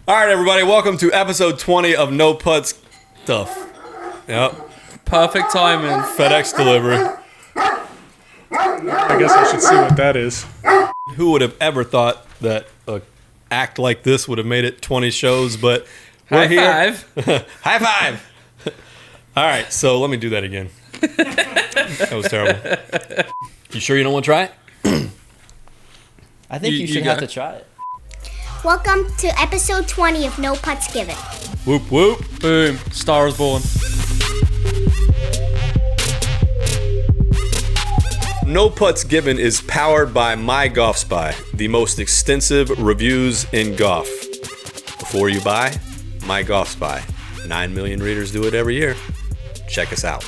All right, everybody, welcome to episode 20 of No Putts Stuff. Yep. Perfect timing. FedEx delivery. I guess I should see what that is. Who would have ever thought that a act like this would have made it 20 shows, but we're High here. High five. All right, so let me do that again. That was terrible. You sure you don't want to try it? I think you should have to try it. Welcome to episode 20 of No Putts Given. Whoop, whoop. Boom. Star is born. No Putts Given is powered by mygolfspy, the most extensive reviews in golf. Before you buy, mygolfspy. 9 million readers do it every year. Check us out.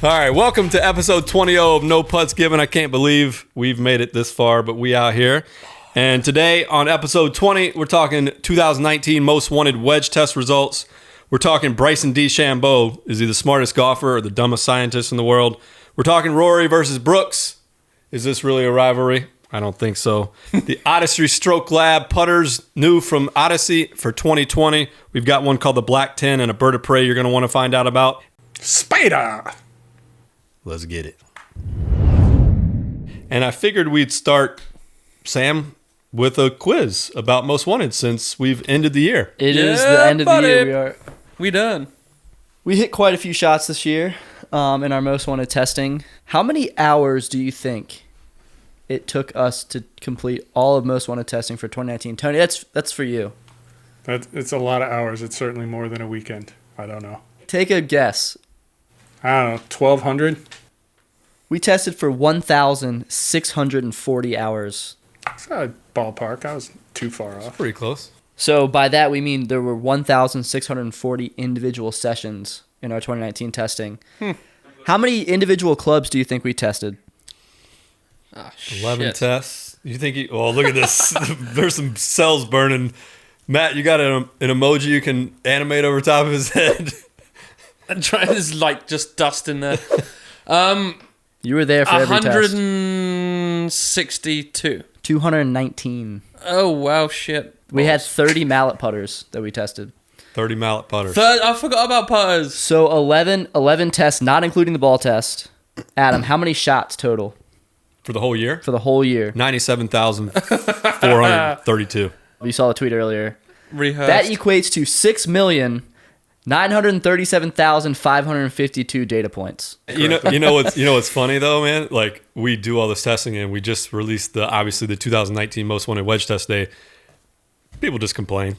All right, welcome to episode 20 of No Putts Given. I can't believe we've made it this far, but we out here. And today on episode 20, we're talking 2019 Most Wanted Wedge Test results. We're talking Bryson DeChambeau. Is he the smartest golfer or the dumbest scientist in the world? We're talking Rory versus Brooks. Is this really a rivalry? I don't think so. The Odyssey Stroke Lab putters new from Odyssey for 2020. We've got one called the Black 10 and a bird of prey you're going to want to find out about. Spider! Let's get it. And I figured we'd start, Sam, with a quiz about Most Wanted since we've ended the year. It is the end of the year. We done. We hit quite a few shots this year in our Most Wanted testing. How many hours do you think it took us to complete all of Most Wanted testing for 2019? Tony, that's for you. It's a lot of hours. It's certainly more than a weekend. I don't know. Take a guess. I don't know, 1,200? We tested for 1,640 hours. It's not a ballpark. I was too far off. Pretty close. So by that, we mean there were 1,640 individual sessions in our 2019 testing. How many individual clubs do you think we tested? 11 tests. You think well, look at this. There's some cells burning. Matt, you got an emoji you can animate over top of his head. And trying to like just dust in there. You were there for every test. 162. 219. Oh, wow, shit. We had 30 mallet putters that we tested. 30 mallet putters. I forgot about putters. So 11 tests, not including the ball test. Adam, how many shots total? For the whole year? For the whole year. 97,432. You saw the tweet earlier. Rehearsed. That equates to 6,937,552 data points. You know what's funny though, man? Like we do all this testing and we just released obviously the 2019 Most Wanted Wedge Test Day. People just complain.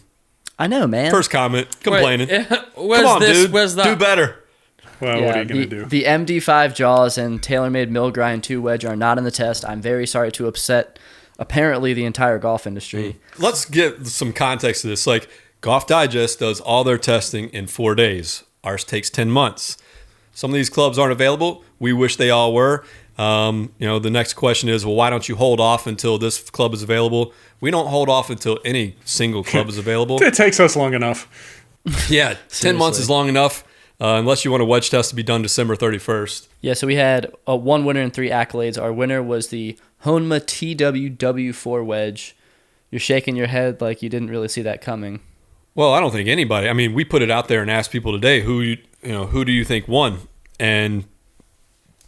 I know, man. First comment, complaining. Wait, Come on, this? dude. Where's that? Do better. Well, what are you going to do? The MD5 Jaws and TaylorMade Mill Grind 2 Wedge are not in the test. I'm very sorry to upset apparently the entire golf industry. Let's give some context to this. Like Golf Digest does all their testing in 4 days. Ours takes 10 months. Some of these clubs aren't available. We wish they all were. The next question is, well, why don't you hold off until this club is available? We don't hold off until any single club is available. It takes us long enough. Yeah, 10 months is long enough, unless you want a wedge test to be done December 31st. Yeah, so we had one winner and 3 accolades. Our winner was the Honma TWW4 wedge. You're shaking your head like you didn't really see that coming. Well, I don't think anybody. I mean, we put it out there and asked people today, who do you think won? And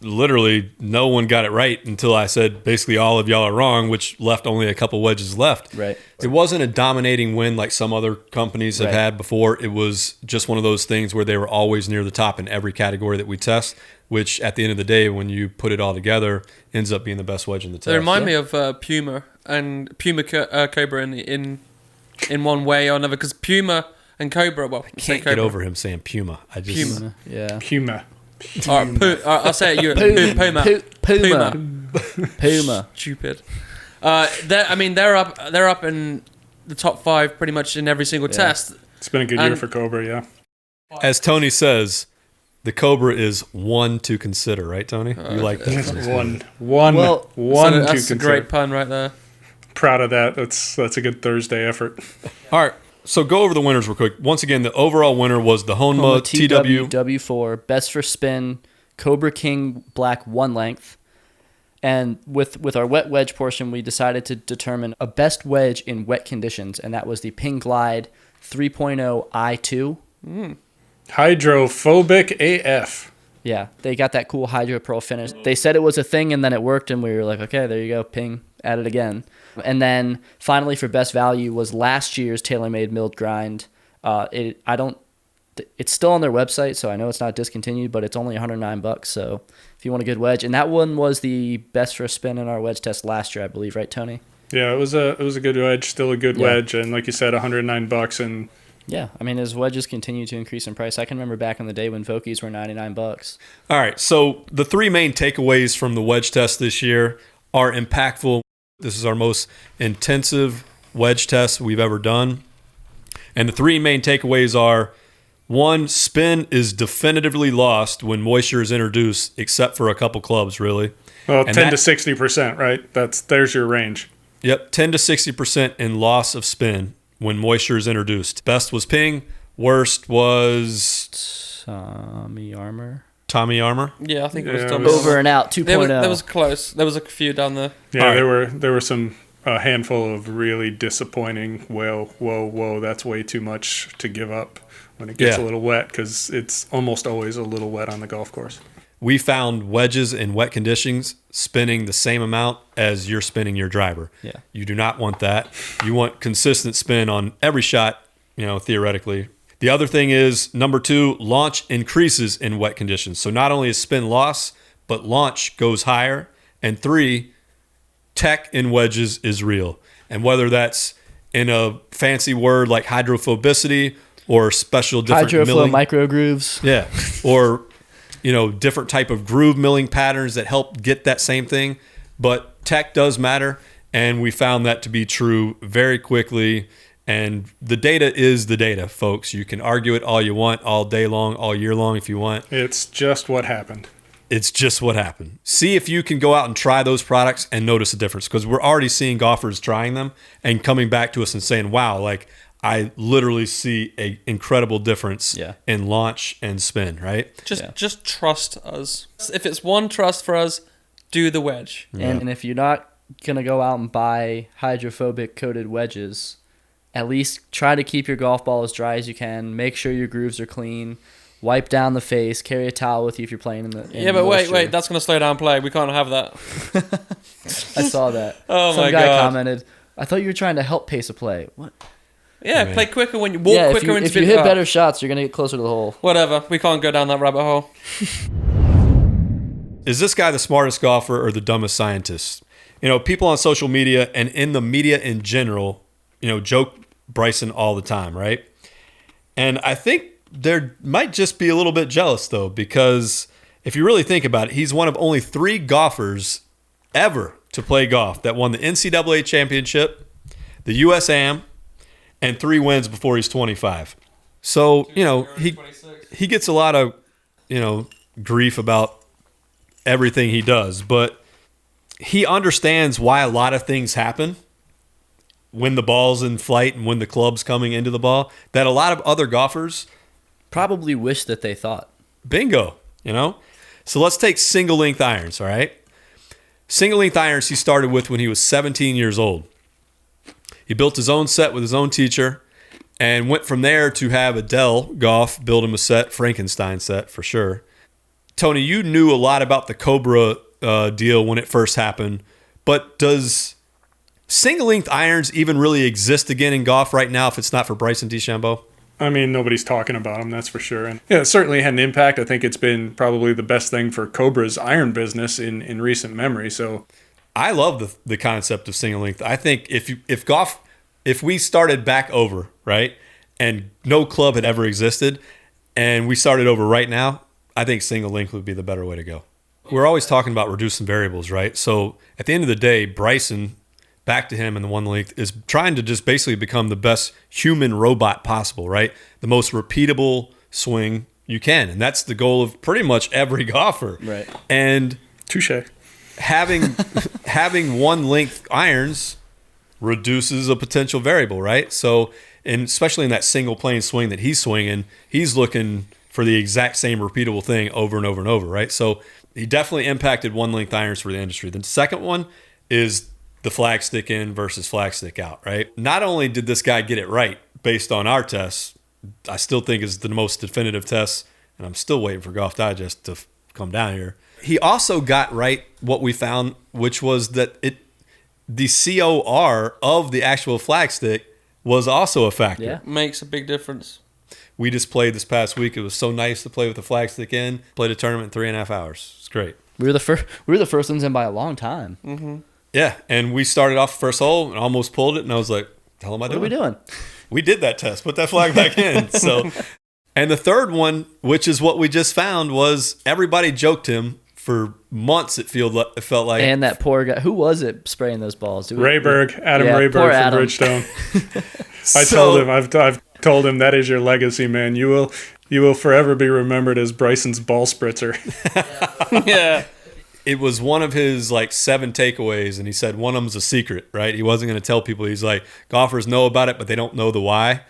literally no one got it right until I said basically all of y'all are wrong, which left only a couple wedges left. Right. It wasn't a dominating win like some other companies have had before. It was just one of those things where they were always near the top in every category that we test, which at the end of the day, when you put it all together, ends up being the best wedge in the test. They remind me of Puma and Cobra in one way or another, because Puma and Cobra, well, I can't get over him saying Puma. Puma. Yeah. Puma. All right, I'll say it. Puma. Puma. Stupid. They're up in the top 5 pretty much in every single test. It's been a good year for Cobra, yeah. As Tony says, the Cobra is one to consider, right, Tony? You like that? One So to consider. that's a great pun right there. Proud of that. That's a good Thursday effort. All right. So go over the winners real quick. Once again, the overall winner was the Honma TW W4, best for spin, Cobra King Black 1 length. And with our wet wedge portion, we decided to determine a best wedge in wet conditions, and that was the Ping Glide 3.0 i2. Hydrophobic AF. Yeah, they got that cool hydro pearl finish. They said it was a thing, and then it worked, and we were like, okay, there you go, Ping, at it again. And then finally for best value was last year's TaylorMade milled grind. It's still on their website, so I know it's not discontinued, but it's only $109. So if you want a good wedge, and that one was the best for a spin in our wedge test last year, I believe, right, Tony? Yeah, it was a good wedge, still a good wedge, and like you said, $109. And yeah, I mean, as wedges continue to increase in price, I can remember back in the day when Vokies were $99. All right, so the three main takeaways from the wedge test this year are impactful. This is our most intensive wedge test we've ever done. And the three main takeaways are: 1, spin is definitively lost when moisture is introduced, except for a couple clubs, really. Well, and 10 to 60%, right? There's your range. Yep, 10 to 60% in loss of spin when moisture is introduced. Best was Ping. Worst was Tommy Armour. Yeah, I think it was Yeah, Tommy. Over and out 2.0. There was close. There was a few down there. Yeah, All right. there were some a handful of really disappointing. Whoa, that's way too much to give up when it gets a little wet, because it's almost always a little wet on the golf course. We found wedges in wet conditions spinning the same amount as you're spinning your driver. Yeah. You do not want that. You want consistent spin on every shot, theoretically. The other thing is, number 2, launch increases in wet conditions. So not only is spin loss, but launch goes higher. And 3, tech in wedges is real. And whether that's in a fancy word like hydrophobicity or special different Hydroflow milling. micro grooves. Yeah. Or, different type of groove milling patterns that help get that same thing. But tech does matter. And we found that to be true very quickly. And the data is the data, folks. You can argue it all you want, all day long, all year long if you want. It's just what happened. It's just what happened. See if you can go out and try those products and notice a difference, because we're already seeing golfers trying them and coming back to us and saying, wow, I literally see an incredible difference in launch and spin, right? Just trust us. If it's one trust for us, do the wedge. And if you're not going to go out and buy hydrophobic coated wedges, at least try to keep your golf ball as dry as you can. Make sure your grooves are clean. Wipe down the face. Carry a towel with you if you're playing in the But moisture. wait, that's going to slow down play. We can't have that. I saw that. Oh Some my guy God. commented, I thought you were trying to help pace of play. What? Yeah, play quicker when you walk quicker and if spin. you hit better shots, you're going to get closer to the hole. Whatever. We can't go down that rabbit hole. Is this guy the smartest golfer or the dumbest scientist? People on social media and in the media in general, joke Bryson all the time, right? And I think there might just be a little bit jealous, though, because if you really think about it, he's one of only 3 golfers ever to play golf that won the NCAA championship, the US Am, and 3 wins before he's 25. So, he gets a lot of, grief about everything he does, but he understands why a lot of things happen when the ball's in flight and when the club's coming into the ball that a lot of other golfers Probably wish that they thought. bingo, So let's take single length irons, all right? Single length irons he started with when he was 17 years old. He built his own set with his own teacher and went from there to have Adele Golf build him a set, Frankenstein set for sure. Tony, you knew a lot about the Cobra deal when it first happened, but does single length irons even really exist again in golf right now if it's not for Bryson DeChambeau? I mean, nobody's talking about them, that's for sure. And it certainly had an impact. I think it's been probably the best thing for Cobra's iron business in recent memory. So I love the concept of single length. I think if we started back over, right, and no club had ever existed, and we started over right now, I think single length would be the better way to go. We're always talking about reducing variables, right? So at the end of the day, Bryson, back to him in the one length, is trying to just basically become the best human robot possible, right? The most repeatable swing you can. And that's the goal of pretty much every golfer. Right. And touche. having one length irons reduces a potential variable, right? So, and especially in that single plane swing that he's swinging, he's looking for the exact same repeatable thing over and over and over, right? So he definitely impacted one length irons for the industry. The second one is the flag stick in versus flag stick out, right? Not only did this guy get it right based on our tests, I still think is the most definitive test, and I'm still waiting for Golf Digest to come down here. He also got right what we found, which was that the COR of the actual flag stick was also a factor. Yeah. Makes a big difference. We just played this past week. It was so nice to play with the flag stick in. Played a tournament in 3.5 hours. It's great. We were the first ones in by a long time. Mm-hmm. Yeah, and we started off the first hole and almost pulled it, and I was like, "The hell am I doing? What are we doing?" We did that test. Put that flag back in. So, and the third one, which is what we just found, was everybody joked him for months. It felt like, And that poor guy, who was it spraying those balls? Rayberg, Adam Yeah, Rayberg poor from Adam. Bridgestone. I told him, I've told him that is your legacy, man. You will forever be remembered as Bryson's ball spritzer. Yeah. it was one of his like 7 takeaways, and he said one of them's a secret, right? He wasn't going to tell people. He's like, golfers know about it, but they don't know the why.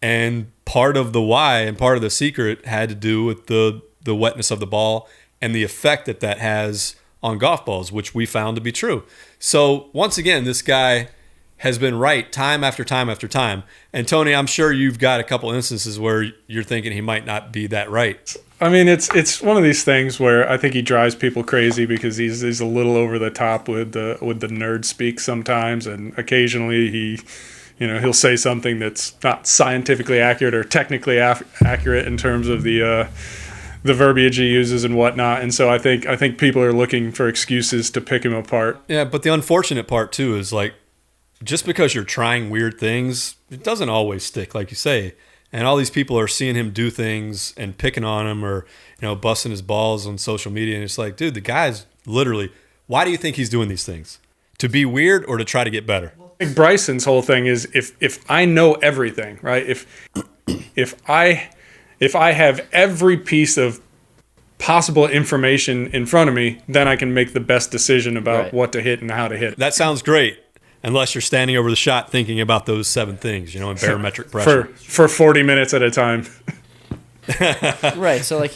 And part of the why and part of the secret had to do with the wetness of the ball and the effect that has on golf balls, which we found to be true. So once again, this guy has been right time after time after time. And Tony, I'm sure you've got a couple instances where you're thinking he might not be that right. I mean, it's one of these things where I think he drives people crazy because he's a little over the top with the nerd speak sometimes, and occasionally he'll say something that's not scientifically accurate or technically accurate in terms of the verbiage he uses and whatnot. And so I think people are looking for excuses to pick him apart. Yeah, but the unfortunate part too is like, just because you're trying weird things, it doesn't always stick, like you say. And all these people are seeing him do things and picking on him or, busting his balls on social media. And it's like, dude, the guy's literally, why do you think he's doing these things? To be weird or to try to get better? I think Bryson's whole thing is if I know everything, right? If I have every piece of possible information in front of me, then I can make the best decision about what to hit and how to hit it. That sounds great. Unless you're standing over the shot thinking about those 7 things, in barometric pressure. For 40 minutes at a time. Right. So,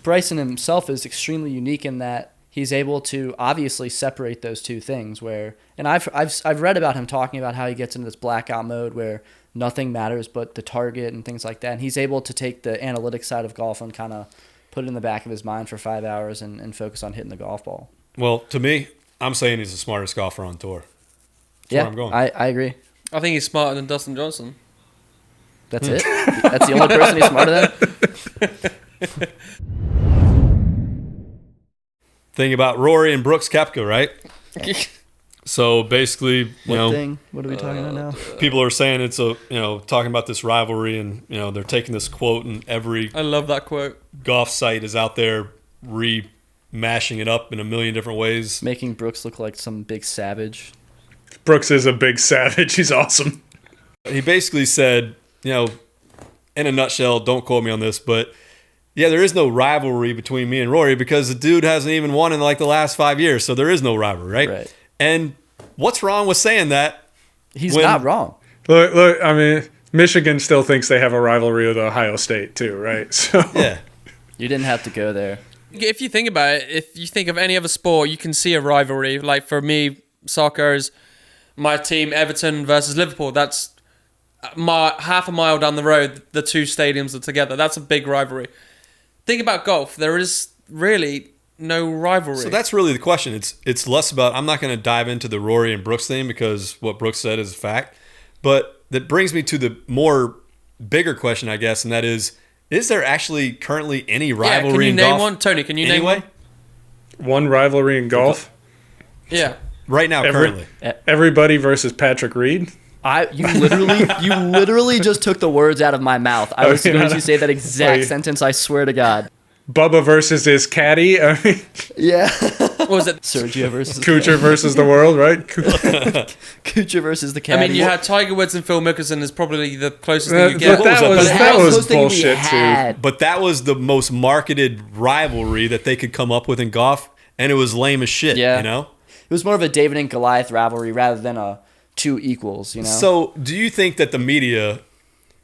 Bryson himself is extremely unique in that he's able to obviously separate those two things. And I've read about him talking about how he gets into this blackout mode where nothing matters but the target and things like that. And he's able to take the analytic side of golf and kind of put it in the back of his mind for 5 hours and focus on hitting the golf ball. Well, to me, I'm saying he's the smartest golfer on tour. Yeah, I'm going. I agree. I think he's smarter than Dustin Johnson. That's it? That's the only person he's smarter than? Thing about Rory and Brooks Koepka, right? So basically, What are we talking about now? people are saying it's talking about this rivalry, and they're taking this quote, and every I love that quote. golf site is out there remashing it up in a million different ways. Making Brooks look like some big savage. Brooks is a big savage. He's awesome. He basically said, in a nutshell, don't quote me on this, but yeah, there is no rivalry between me and Rory because the dude hasn't even won in like the last 5 years, so there is no rivalry, right? Right. And what's wrong with saying that? He's not wrong. Look, Michigan still thinks they have a rivalry with Ohio State too, right? So Yeah. You didn't have to go there. If you think about it, if you think of any other sport, you can see a rivalry. Like for me, soccer is my team, Everton versus Liverpool. That's half a mile down the road. The two stadiums are together. That's a big rivalry. Think about golf. There is really no rivalry. So that's really the question. It's less about, I'm not going to dive into the Rory and Brooks thing because what Brooks said is a fact. But that brings me to the more bigger question, I guess, and that is there actually currently any rivalry in golf? Can you name one? Tony, can you name one? one rivalry in golf. Yeah. Right now, currently. Everybody versus Patrick Reed. You literally just took the words out of my mouth. I was going to say that exact sentence. I swear to God. Bubba versus his caddy. I mean, Yeah. What was it? Sergio versus Kuchar versus the world, right? Kuchar versus the caddy. I mean, you had Tiger Woods and Phil Mickelson is probably the closest thing you But get. that was close thing we bullshit too. had. But that was the most marketed rivalry that they could come up with in golf, and it was lame as shit, Yeah. It was more of a David and Goliath rivalry rather than a two equals. So do you think that the media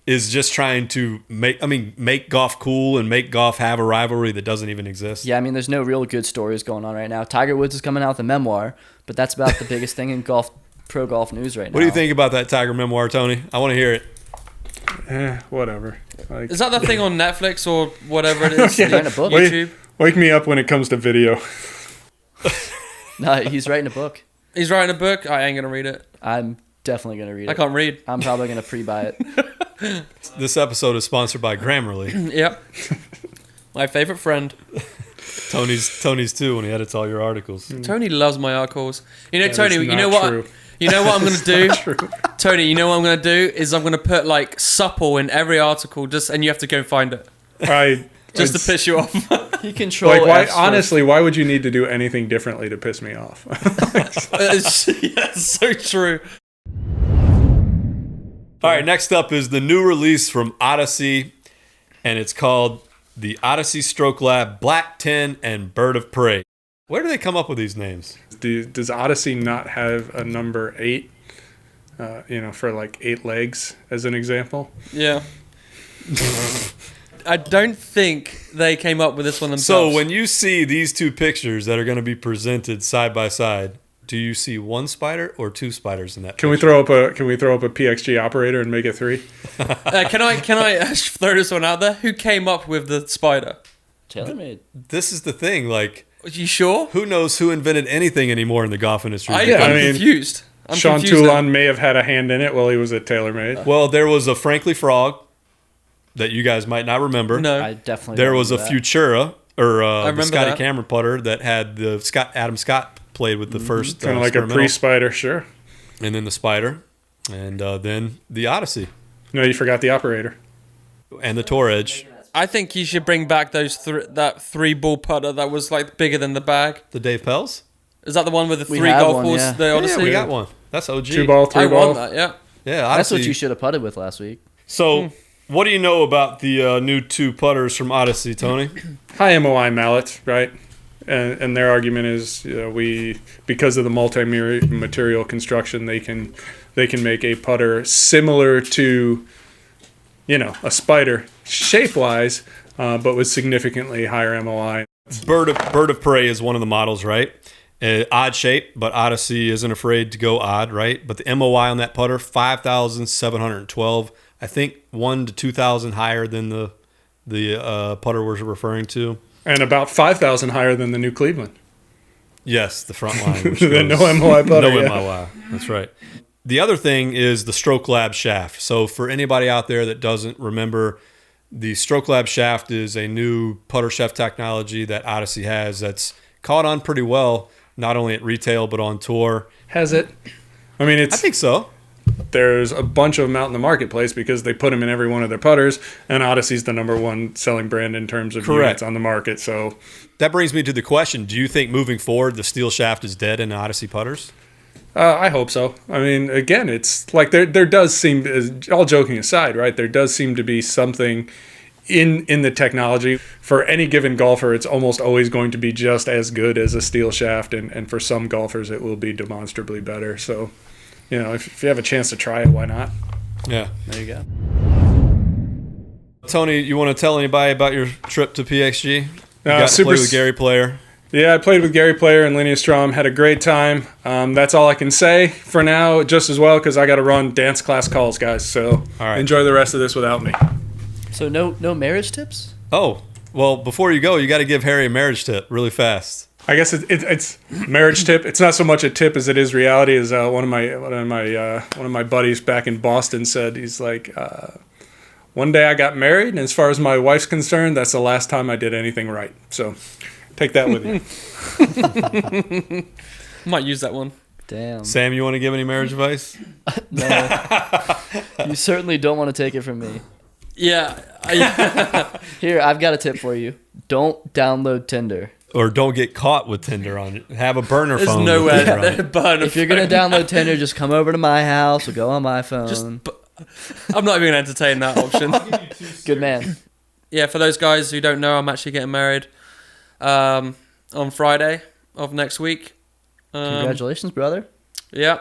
is just trying to make golf cool and make golf have a rivalry that doesn't even exist. Yeah, I mean, there's no real good stories going on right now. Tiger Woods is coming out with a memoir, but that's about the biggest thing in pro golf news right now. What do you think about that Tiger memoir, Tony? I want to hear it. Whatever. Like, Is that the thing on Netflix or whatever it is? He's writing a book. YouTube. Wake me up when it comes to video. No, he's writing a book. He's writing a book. I ain't gonna read it. I'm definitely going to read it. I can't read. I'm probably going to pre-buy it. This episode is sponsored by Grammarly. Yep. My favorite friend. Tony's too when he edits all your articles. Tony loves my articles. You know, That Tony, is you know not what? true. You know what I'm gonna do? True. Tony, you know what I'm gonna do is I'm gonna put like supple in every article, and you have to go and find it, just to piss you off. He control. Like, why? F Honestly, why would you need to do anything differently to piss me off? It's so true. All right, next up is the new release from Odyssey, and it's called the Odyssey Stroke Lab Black 10 and Bird of Prey. Where do they come up with these names? Does Odyssey not have a number 8? For like 8 legs, as an example. Yeah. I don't think they came up with this one themselves. So when you see these two pictures that are going to be presented side by side, do you see one spider or two spiders in that? Can we throw up a PXG operator and make it 3? Can I throw this one out there? Who came up with the spider? TaylorMade. This is the thing. Like, Are you sure? who knows who invented anything anymore in the golf industry? I'm mean, confused. Sean Toulon may have had a hand in it while he was at TaylorMade. Well, there was a Frankly Frog that you guys might not remember. No. I definitely. There was a remember that. Futura or the remember Scotty that. Cameron putter that had the Adam Scott played with the first Kind of like a experimental. pre-spider, sure. And then the Spider, and then the Odyssey No, you forgot the operator. and the Tour Edge, I think you should bring back that 3-ball putter that was like bigger than the bag. the Dave Pells. Is that the one with the We 3 had golf one, balls? yeah. The Yeah, Odyssey? we got one. That's OG. 2-ball, 3-ball. I want that. Yeah. Yeah, That's Odyssey. what you should have putted with last week. So, what do you know about the new 2 putters from Odyssey, Tony? High MOI mallets, right? And their argument is because of the multi-material construction, they can make a putter similar to, a spider shape-wise, but with significantly higher MOI. Bird of Prey is one of the models, right? Odd shape, but Odyssey isn't afraid to go odd, right? But the MOI on that putter, 5,712. I think 1,000 to 2,000 higher than the putter we're referring to. And about 5,000 higher than the new Cleveland. Yes, the front line. Which The goes- no MOI putter. No yeah. MOI. That's right. The other thing is the Stroke Lab shaft. So for anybody out there that doesn't remember, the Stroke Lab shaft is a new putter shaft technology that Odyssey has that's caught on pretty well, not only at retail but on tour. Has it? I mean, I think so. there's a bunch of them out in the marketplace because they put them in every one of their putters, and Odyssey's the number one selling brand in terms of Correct. units on the market. So That brings me to the question: do you think moving forward the steel shaft is dead in Odyssey putters? I hope so. I mean, again, it's like there does seem, all joking aside, right? There does seem to be something in the technology. For any given golfer, it's almost always going to be just as good as a steel shaft, and for some golfers, it will be demonstrably better. So, if you have a chance to try it, why not? Yeah. There you go. Tony, you want to tell anybody about your trip to PXG? You got to super play with Gary Player. Yeah, I played with Gary Player and Linnea Strom. Had a great time. That's all I can say for now, just as well, because I got to run dance class calls, guys. So All right. enjoy the rest of this without me. So no marriage tips? Oh, well, before you go, you got to give Harry a marriage tip really fast. I guess it's marriage tip. It's not so much a tip as it is reality. As one of my buddies back in Boston said, he's like, one day I got married, and as far as my wife's concerned, that's the last time I did anything right. So take that with you. Might use that one. Damn. Sam, you want to give any marriage advice? No. You certainly don't want to take it from me. Yeah. Here, I've got a tip for you. Don't download Tinder. Or don't get caught with Tinder on it. Have a burner There's phone. no with way. Tinder on it. Burn If you're going to download Tinder, just come over to my house or go on my phone. I'm not even going to entertain that option. Good man. Yeah, for those guys who don't know, I'm actually getting married on Friday of next week. Congratulations, brother. Yeah.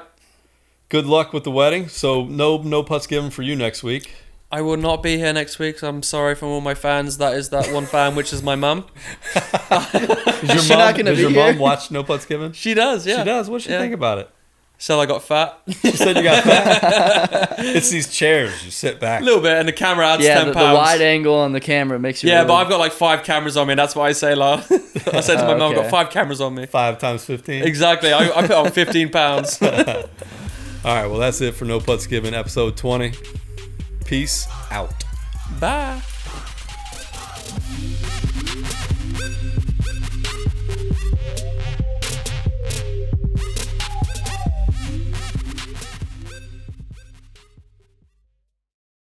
Good luck with the wedding. So no putts given for you next week. I will not be here next week, so I'm sorry from all my fans. That is that one fan, which is my mum. Does She's not gonna does be your here. mom watch No Putts Given? She does, yeah. She does. What'd she Yeah. think about it? So I got fat. She said you got fat. It's these chairs. You sit back. A little bit, and the camera adds Yeah, 10 the pounds. wide angle on the camera makes you. Yeah, really, but I've got like 5 cameras on me, and that's what I say, La. I said to my mum, I've got okay. 5 cameras on me. 5 times 15. Exactly. I put on 15 pounds. All right. Well, that's it for No Putts Given, episode 20. Peace out. Bye.